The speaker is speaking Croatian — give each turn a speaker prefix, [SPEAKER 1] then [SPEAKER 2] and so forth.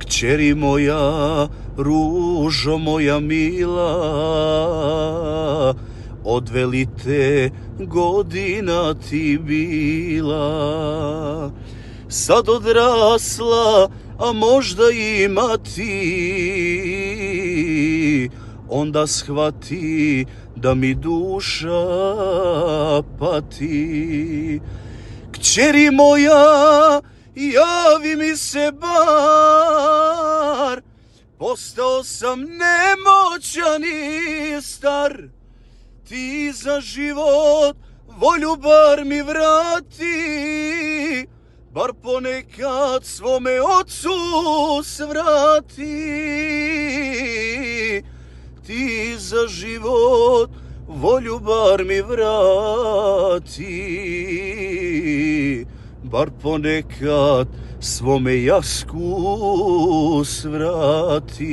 [SPEAKER 1] Kćeri moja, ružo moja mila, odvelite godina ti bila. Sad odrasla, a možda ima ti, onda shvati da mi duša pati. Kćeri moja, javi mi se bar, postao sam nemoćan i star. Ti za život volju bar mi vrati, bar ponekad svome ocu svrati. Ti za život volju bar mi vrati, bar ponekad svome jasku svrati.